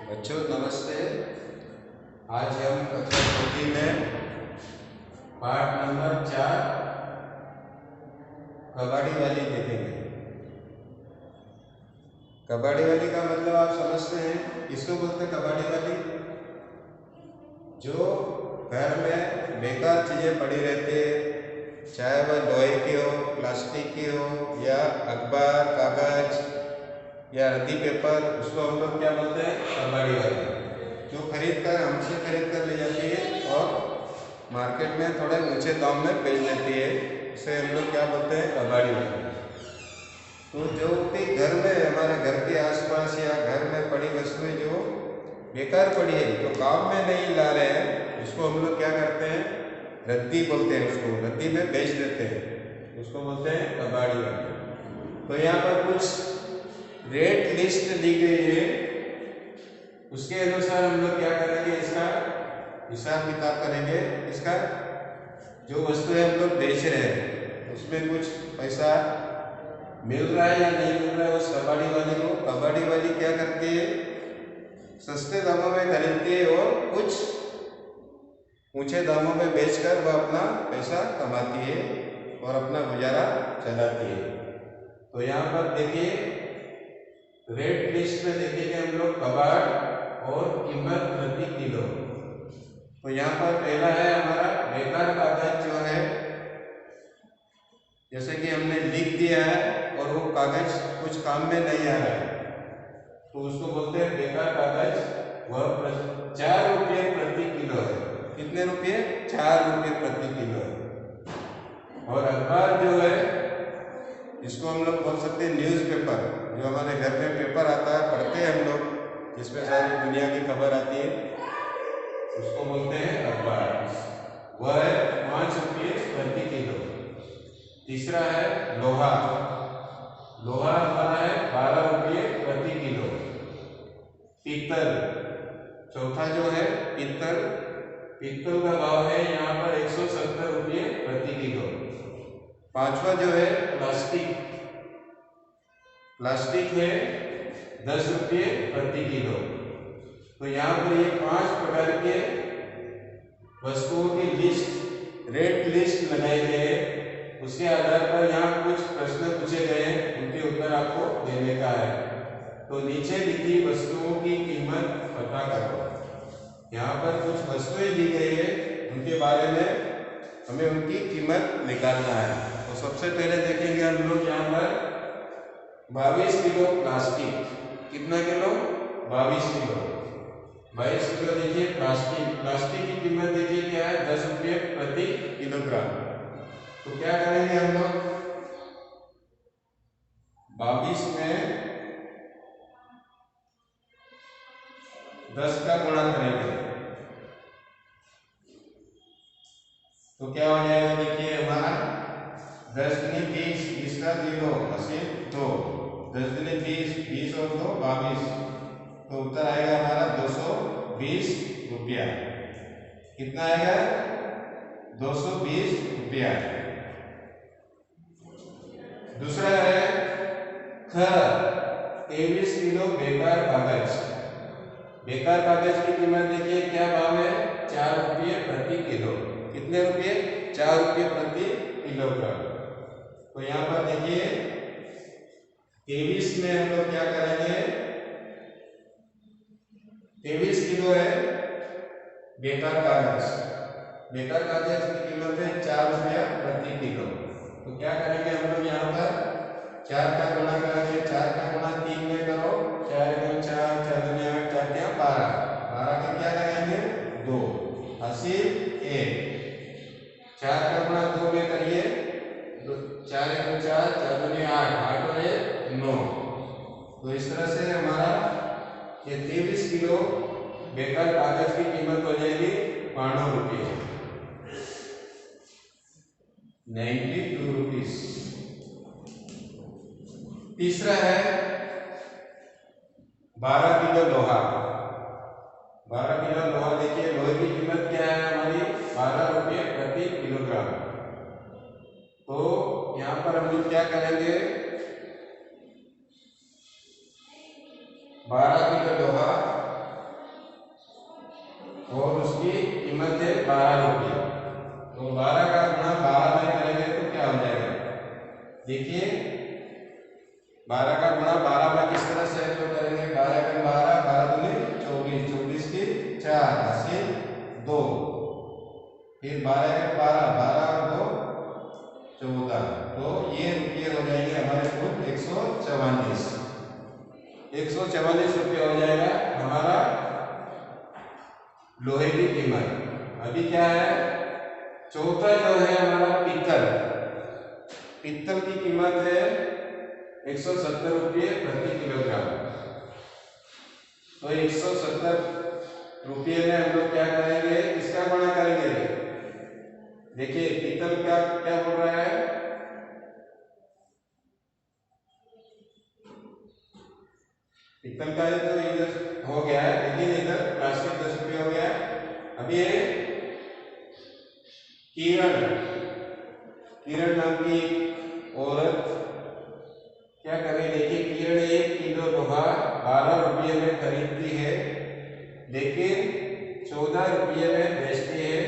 बच्चों नमस्ते। आज हम कक्षा चौथी में पाठ नंबर 4 कबाड़ी वाली देखेंगे। कबाड़ी वाली का मतलब आप समझते हैं, किसको बोलते हैं कबाड़ी वाली? जो घर में बेकार चीज़ें पड़ी रहती है, चाहे वह लोहे की हो, प्लास्टिक की हो या अखबार कागज या रद्दी पेपर, उसको हम लोग क्या बोलते हैं? कबाड़ी वाली। जो हमसे खरीद कर ले जाती है और मार्केट में थोड़े ऊंचे दाम में बेच देती है, इसे हम लोग क्या बोलते हैं? कबाड़ी वाली। तो जो कि घर में, हमारे घर के आसपास या घर में पड़ी वस्तुएं जो बेकार पड़ी है, जो काम में नहीं ला रहे हैं, उसको हम लोग क्या करते हैं? रद्दी बोलते हैं। उसको रद्दी में बेच देते हैं, उसको बोलते हैं कबाड़ी वाली। तो यहाँ पर कुछ रेट लिस्ट दी गई है, उसके अनुसार हम लोग क्या करेंगे? इसका हिसाब किताब करेंगे। इसका जो वस्तु है हम लोग बेच रहे हैं, उसमें कुछ पैसा मिल रहा है या नहीं मिल रहा है उस कबाड़ी वाली को। कबाड़ी वाली क्या करती है? सस्ते दामों में खरीदती है और कुछ ऊंचे दामों में बेचकर वह अपना पैसा कमाती है और अपना गुजारा चलाती है। तो यहाँ पर देखिए, रेट लिस्ट में देखेंगे हम लोग कबाड़ और कीमत प्रति किलो। तो यहाँ पर पहला है हमारा बेकार कागज जो है, जैसे कि हमने लिख दिया है और वो कागज कुछ काम में नहीं आ रहा है, तो उसको बोलते हैं बेकार कागज। वह 4 रुपये प्रति किलो है। कितने रुपये? 4 रुपये प्रति किलो है। और अखबार जो है, इसको हम लोग बोल सकते हैं न्यूज़पेपर। जो हमारे घर में पेपर आता है, पढ़ते हैं हम लोग, जिसमें सारी दुनिया की खबर आती है, उसको बोलते हैं अखबार। वह है 5 रुपये प्रति किलो। तीसरा है लोहा। लोहा हमारा है 12 रुपये प्रति किलो। पीतल, चौथा जो है पीतल। पीतल का भाव है यहाँ पर 170 रुपये प्रति किलो। पांचवा जो है प्लास्टिक। प्लास्टिक है 10 रुपये प्रति किलो। तो यहाँ पर ये 5 प्रकार के वस्तुओं की लिस्ट, रेट लिस्ट लगाई गई है। उसके आधार पर यहाँ कुछ प्रश्न पूछे गए हैं, उनके उत्तर आपको देने का है। तो नीचे लिखी वस्तुओं की कीमत पता करो। यहाँ पर कुछ वस्तुएं दी गई है, उनके बारे में हमें उनकी कीमत निकालना है। तो सबसे पहले देखेंगे हम लोग यहाँ पर 22 किलो प्लास्टिक। कितना किलो? 22 किलो। 22 किलो देखिए प्लास्टिक। प्लास्टिक की कीमत देखिए क्या है? 10 रुपये प्रति किलोग्राम। तो क्या करेंगे हम लोग? 22 में 10 का गुणा करेंगे, तो क्या हो जाएगा? देखिए हमारा 10 दूनी 20, 20 का 0, 80 2, 10 दूनी 20, 20 और 2 22। तो उत्तर आएगा हमारा 220 रुपया। कितना आएगा? 220 रुपया। दूसरा है ख, 23 किलो बेकार कागज। बेकार कागज की कीमत देखिए क्या भाव है? 4 रुपये प्रति किलो। कितने रुपये? 4 रुपये प्रति किलोग्राम। तो यहाँ पर देखिए 23 में हम लोग क्या करेंगे? 23 किलो है बेकार कागज। बेकार कागज की कीमत है 4 रुपया प्रति किलो। तो क्या करेंगे हम लोग? यहाँ पर 4 का गुणा करेंगे। 4 का गुणा 3 में करो, 4 गुना 4, 4 दुनिया 8, 4 क्या 12। 12 के क्या लगाएंगे? 2, 80 1। 4 का गुणा 2 में करिए, 4 गुना 4, 4 दुनिया 8, 8 और 1 9। तो इस तरह से हमारा ये 23 किलो बेकार कागज की कीमत हो जाएगी 92 रुपये, 92 रुपीज। तीसरा है 12 किलो लोहा। 12 किलो लोहा देखिए, लोहे की कीमत क्या है हमारी? 12 रुपये प्रति किलोग्राम। तो यहाँ पर हम लोग क्या करेंगे? 12 किलो लोहा और उसकी कीमत है 12 रुपये। तो 12 का गुणा 12 में करेंगे तो क्या हो जाएगा? देखिए 12 का गुणा 12 में किस तरह से तो करेंगे, 12 का 12, 12 दूनी 24, 24 की 4 हासिल 2, फिर 12 का 12, 12 और 2 14। तो ये रुपये हो जाएंगे हमारे कुल 144। 144 रुपये हो जाएगा हमारा लोहे की कीमत। अभी क्या है, चौथा जो है हमारा पित्तल। पित्तल की कीमत है 170 रुपये प्रति किलोग्राम। तो 170 रुपये में हम लोग क्या करेंगे, किसका गुणा करेंगे? देखिए पित्तल का क्या बोल रहा है, पित्तल का तो इधर हो गया है, लेकिन इधर प्लास्टिक 10 रुपये हो गया। अभी किरण नाम की औरत क्या कर रही है, देखिए किरण 1 किलो लोहा 12 रुपये में खरीदती है, लेकिन 14 रुपये में बेचती है।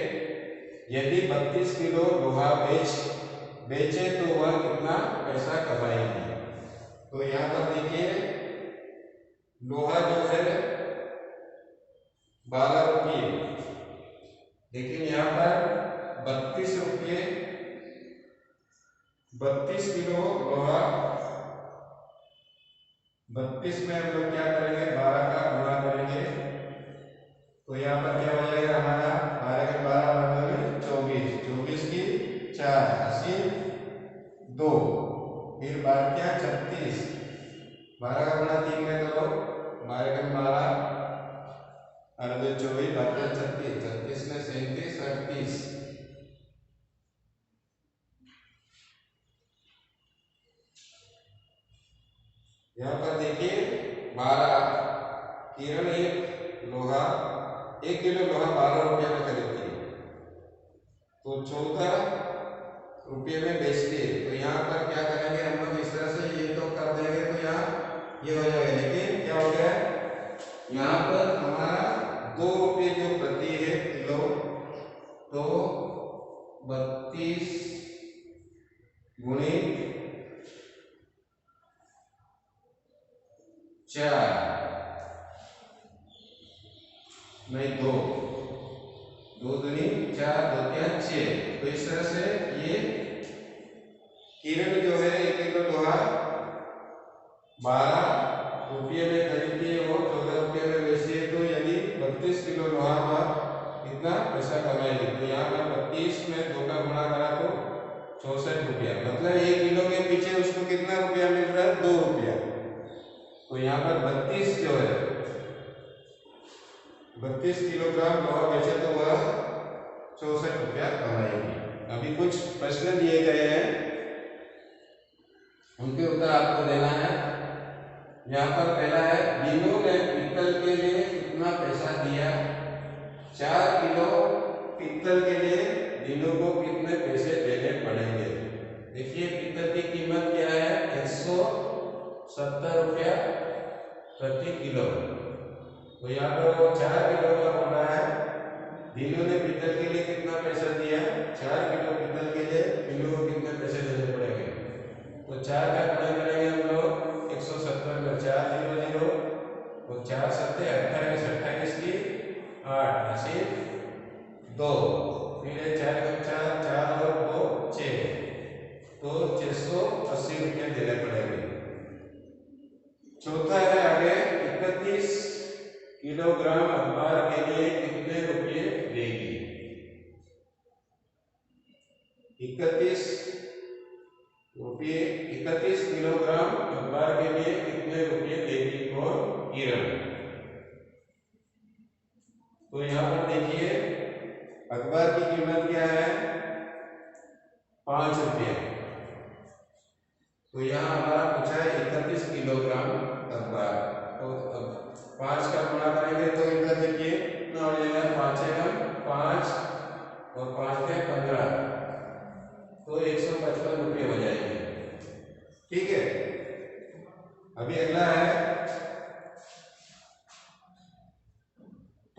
यदि 32 किलो लोहा बेचे तो वह कितना पैसा कमाएगी? तो यहाँ पर देखिए लोहा जो है 12 रुपये, लेकिन यहाँ पर 32 रुपये, 32 किलो लोहा, 32 में हम लोग क्या करेंगे, 12 का गुणा करेंगे। तो यहाँ पर क्या हो जाएगा हमारा, 12 के 12 24, 24 की 4 80 2, फिर 12 क्या 36, 12 का गुणा 3 में करो, 12 के 12 और 24, 32 36, 36 में 37 38। यहाँ पर देखिए 12 किरण 1 लोहा 1 किलो लोहा 12 रुपये में खरीदती है, तो 14 रुपये में बेचती है। तो यहाँ पर क्या करेंगे हम लोग, इस तरह से ये तो कर देंगे तो यहाँ ये हो जाएगा, लेकिन क्या हो गया यहाँ पर हमारा 2 रुपये जो प्रति है किलो, तो 32 गुणे 4 नहीं 2, 2 दूनी 4, 2 क्या 6। तो इस तरह से ये किरण जो है 1 किलो लोहा 12 रुपये में खरीदती है, वो 14 रुपये में बेचती है। तो यदि 32 किलो लोहा पर कितना पैसा कमाएगी? तो यहाँ पर 32 में 2 का गुणा करा तो 64 रुपया, मतलब 1 किलो के पीछे उसको कितना रुपया मिल रहा है, 2 रुपया। तो यहाँ पर 32 जो है 32 किलोग्राम लोहा बेचे तो वह 64 रुपया कमाएगी। अभी कुछ प्रश्न दिए गए हैं, उनके उत्तर आपको देना है। यहाँ पर पहला है, दीनू ने पित्तल के लिए कितना पैसा दिया? 4 किलो पित्तल के लिए दीनू को कितने पैसे देने पड़ेंगे? देखिए पित्तल की कीमत क्या है, 170 रुपया प्रति किलो। तो यहाँ पर वो 4 किलो का बोल रहा है, दीनू ने पित्तल के लिए कितना पैसा दिया? 4 किलो पित्तल के लिए दीनू को कितने पैसे देने पड़ेंगे? तो 4 का गुणा करेंगे हम लोग, 170 में 4 0 0, तो 4 7 28, 28 की 8 हासिल 2, फिर 4 का 4, 4 और 2 6, तो 680 रुपये देने पड़ेंगे। चौथा है आगे, 31 किलोग्राम अखबार के लिए कितने रुपये देगी? 31 रुपये, 31 किलोग्राम अखबार के लिए कितने रुपये देगी और किरण? तो यहाँ पर देखिए अखबार की कीमत क्या है, 5 रुपये। तो यहाँ हमारा पूछा है 31 किलोग्राम अखबार, तो 5 का गुणा करेंगे तो इधर देखिए कितना हो जाएगा, 5 एकम 5 और 5 के 15, तो 155 रुपये हो जाएंगे। ठीक है। अभी अगला है,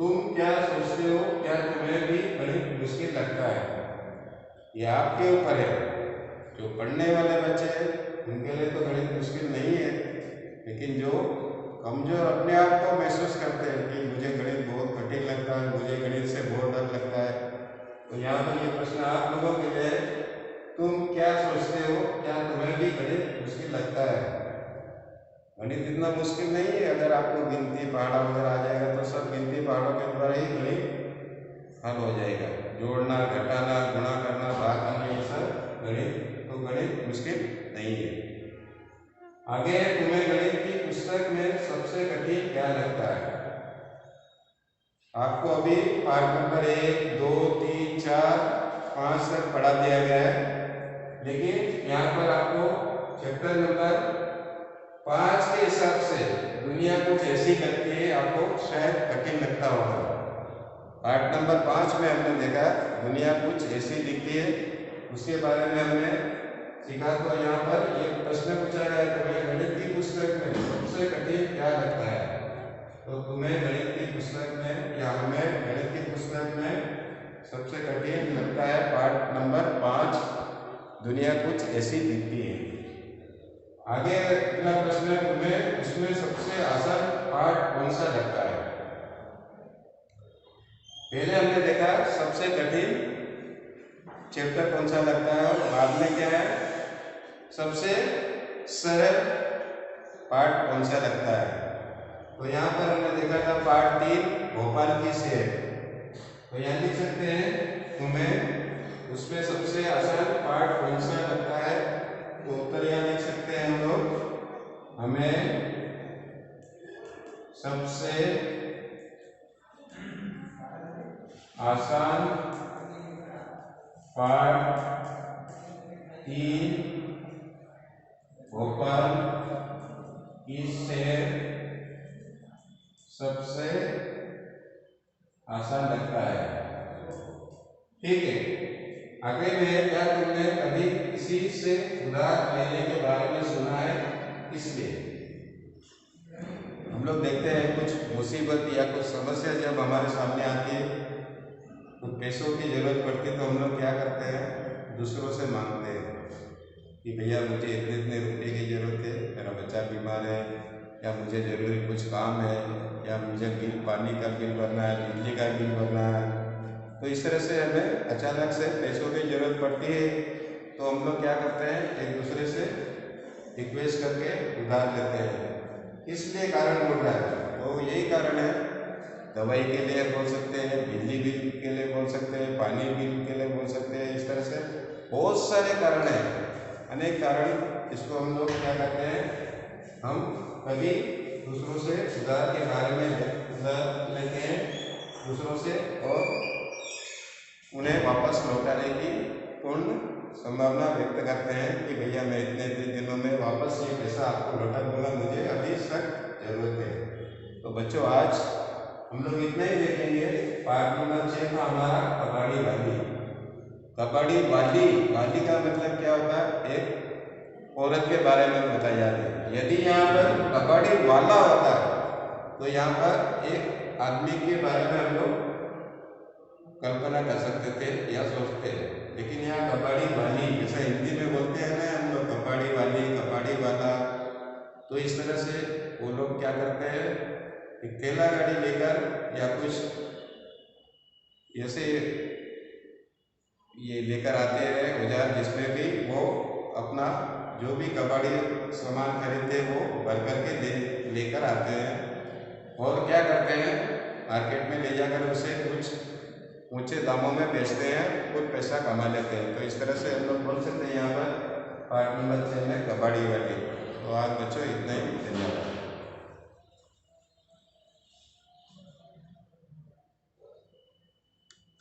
तुम क्या सोचते हो, क्या तुम्हें भी गणित मुश्किल लगता है? ये आपके ऊपर है। जो पढ़ने वाले बच्चे हैं उनके लिए तो गणित मुश्किल नहीं है, लेकिन जो कमजोर अपने आप को महसूस करते हैं कि मुझे गणित बहुत कठिन लगता है, मुझे गणित से बहुत डर लगता है, तो यहाँ पर ये प्रश्न आप लोगों के लिए, तुम क्या सोचते हो, क्या तुम्हें भी गणित मुश्किल लगता है? गणित इतना मुश्किल नहीं है। अगर आपको गिनती पहाड़ा वगैरह आ जाएगा तो सब गिनती पहाड़ों के द्वारा ही गणित हल हो जाएगा। जोड़ना, घटाना, गुणा करना, भाग करना, ये सब गणित, तो गणित मुश्किल नहीं है। आगे, तुम्हें गणित की पुस्तक में सबसे कठिन क्या लगता है? आपको अभी पाठ नंबर 1, 2, 3, 4, 5 तक पढ़ा दिया गया है, लेकिन यहाँ पर आपको चैप्टर नंबर 5 के हिसाब से दुनिया कुछ ऐसी लगती है, आपको शायद कठिन लगता होगा। पाठ नंबर 5 में हमने देखा दुनिया कुछ ऐसी दिखती है, उसके बारे में हमने सीखा। तो यहाँ पर एक प्रश्न पूछा गया है, तुम्हें गणित की पुस्तक में सबसे कठिन क्या लगता है? तो तुम्हें गणित की पुस्तक में या हमें गणित की पुस्तक में सबसे कठिन लगता है पाठ नंबर 5, दुनिया कुछ ऐसी दिखती है। आगे अगला प्रश्न है, तुम्हें उसमें सबसे आसान पाठ कौन सा लगता है? पहले हमने देखा सबसे कठिन चैप्टर कौन सा लगता है, और बाद में क्या है, सबसे सरल पाठ कौन सा लगता है। तो यहाँ पर हमने देखा था पाठ 3, भोपाल की सैर। तो यहाँ लिख सकते हैं, तुम्हें उसमें सबसे आसान पाठ कौन सा लगता है? तो उत्तर यहाँ लिख सकते हैं हम लोग, हमें सबसे आसान पाठ 3, भोपाल की सैर सबसे आसान लगता है। ठीक है। आगे में, क्या तुमने कभी किसी से उधार लेने के बारे में सुना है? इसलिए हम लोग देखते हैं कुछ मुसीबत या कुछ समस्या जब हमारे सामने आती है, कुछ पैसों की जरूरत पड़ती है, तो हम लोग क्या करते हैं, दूसरों से मांगते हैं कि भैया मुझे इतने इतने रुपये की जरूरत है, मेरा बच्चा बीमार है, या मुझे जरूरी कुछ काम है, या मुझे बिल, पानी का बिल भरना है, बिजली का बिल भरना है। तो इस तरह से हमें अचानक से पैसों की जरूरत पड़ती है, तो हम लोग क्या करते हैं, एक दूसरे से रिक्वेस्ट करके उधार लेते हैं। इसलिए कारण बोल रहा है, तो यही कारण है। दवाई के लिए बोल सकते हैं, बिजली बिल के लिए बोल सकते हैं, पानी बिल के लिए बोल सकते हैं। इस तरह से बहुत सारे कारण हैं, अनेक कारण। इसको हम लोग क्या करते हैं, हम कभी दूसरों से उधार के बारे में उधार लेते हैं दूसरों से, और उन्हें वापस लौटाने की पूर्ण संभावना व्यक्त करते हैं कि भैया मैं इतने दिनों में वापस ये पैसा आपको लौटा दूंगा, मुझे अभी सख्त जरूरत है। तो बच्चों, आज हम लोग इतना ही देखेंगे। पाठ नंबर 6 था हमारा कबाड़ी वाली। कबाड़ी वाली, वाली का मतलब क्या होता है, एक औरत के बारे में बताया जाता है। यदि यहाँ पर कबाड़ी वाला होता है तो यहाँ पर एक आदमी के बारे में हम लोग कल्पना कर सकते थे या सोचते हैं, लेकिन यहाँ कबाड़ी वाली, जैसा हिंदी में बोलते हैं ना हम लोग, कबाड़ी वाली, कबाड़ी वाला। तो इस तरह से वो लोग क्या करते हैं, एक ठेला गाड़ी लेकर या कुछ ऐसे ये लेकर आते हैं औजार, जिसमें भी वो अपना जो भी कबाड़ी सामान खरीदते हैं वो भर करके लेकर आते हैं, और क्या करते हैं, मार्केट में ले जाकर उसे कुछ ऊंचे दामों में बेचते हैं, कुछ पैसा कमा लेते हैं। तो इस तरह से हम लोग बोल सकते हैं यहाँ पर पार्ट नंबर 6 में कबाड़ी वाली। तो आज बच्चों इतना ही, धन्यवाद।